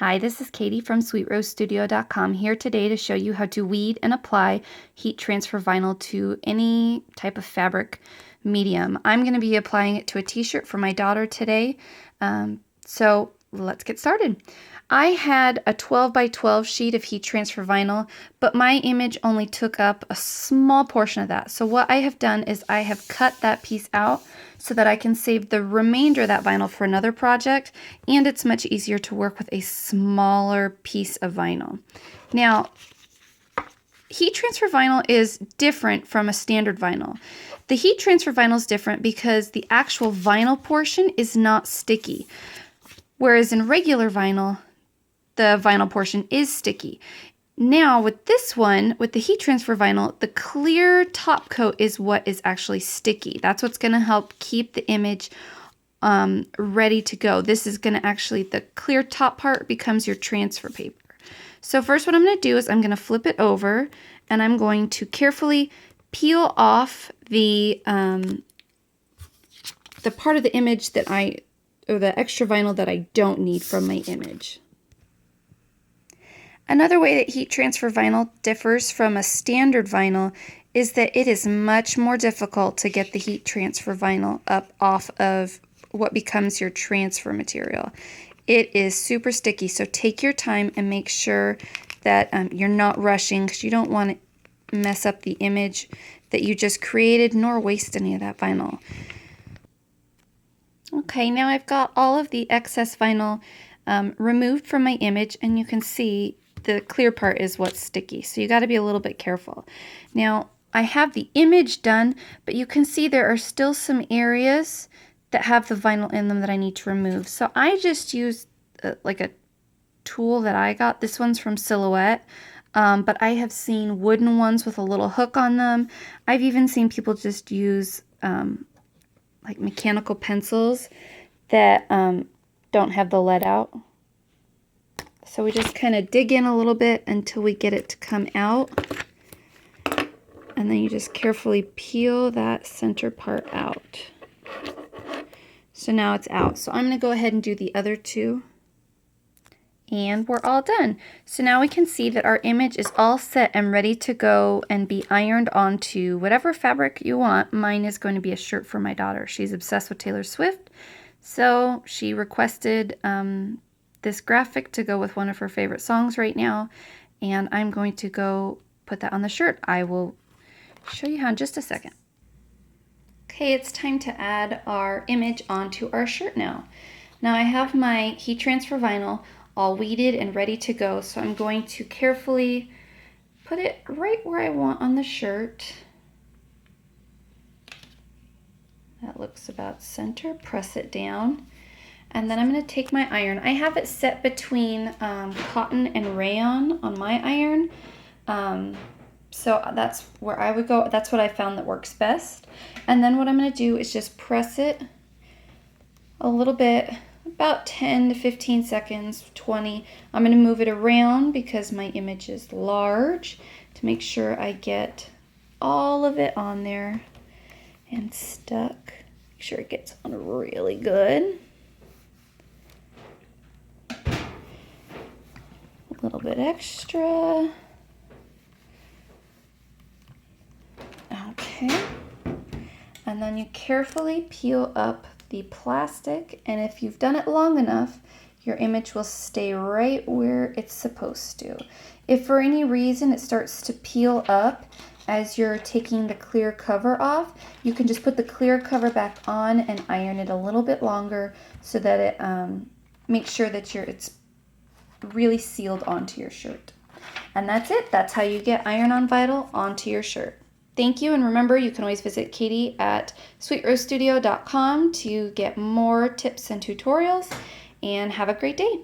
Hi, this is Katie from SweetRoseStudio.com here today to show you how to weed and apply heat transfer vinyl to any type of fabric medium. I'm going to be applying it to a t-shirt for my daughter today, so let's get started. I had a 12 by 12 sheet of heat transfer vinyl, but my image only took up a small portion of that. So what I have done is I have cut that piece out so that I can save the remainder of that vinyl for another project, and it's much easier to work with a smaller piece of vinyl. Now, heat transfer vinyl is different from a standard vinyl. The heat transfer vinyl is different because the actual vinyl portion is not sticky, whereas in regular vinyl, the vinyl portion is sticky. Now with this one, with the heat transfer vinyl, the clear top coat is what is actually sticky. That's what's going to help keep the image ready to go. This is going to actually, the clear top part becomes your transfer paper. So first what I'm going to do is I'm going to flip it over and I'm going to carefully peel off the part of the image that or the extra vinyl that I don't need from my image. Another way that heat transfer vinyl differs from a standard vinyl is that it is much more difficult to get the heat transfer vinyl up off of what becomes your transfer material. It is super sticky, so take your time and make sure that you're not rushing, because you don't want to mess up the image that you just created nor waste any of that vinyl. Okay, now I've got all of the excess vinyl removed from my image, and you can see the clear part is what's sticky, so you got to be a little bit careful. Now I have the image done, but you can see there are still some areas that have the vinyl in them that I need to remove. So I just used like a tool that I got. This one's from Silhouette, but I have seen wooden ones with a little hook on them. I've even seen people just use like mechanical pencils that don't have the lead out. So we just kind of dig in a little bit until we get it to come out. And then you just carefully peel that center part out. So now it's out. So I'm going to go ahead and do the other two. And we're all done. So now we can see that our image is all set and ready to go and be ironed onto whatever fabric you want. Mine is going to be a shirt for my daughter. She's obsessed with Taylor Swift. So she requested this graphic to go with one of her favorite songs right now, and I'm going to go put that on the shirt. I will show you how in just a second. Okay, it's time to add our image onto our shirt now. Now I have my heat transfer vinyl all weeded and ready to go, so I'm going to carefully put it right where I want on the shirt. That looks about center. Press it down. And then I'm going to take my iron. I have it set between cotton and rayon on my iron. So that's where I would go. That's what I found that works best. And then what I'm going to do is just press it a little bit, about 10 to 15 seconds, 20. I'm going to move it around because my image is large to make sure I get all of it on there and stuck. Make sure it gets on really good. A little bit extra. Okay. And then you carefully peel up the plastic, and if you've done it long enough, your image will stay right where it's supposed to. If for any reason it starts to peel up as you're taking the clear cover off, you can just put the clear cover back on and iron it a little bit longer so that it makes sure that it's really sealed onto your shirt. And that's it. That's how you get iron-on vinyl onto your shirt. Thank you, and remember, you can always visit Katie at SweetRoseStudio.com to get more tips and tutorials, and have a great day.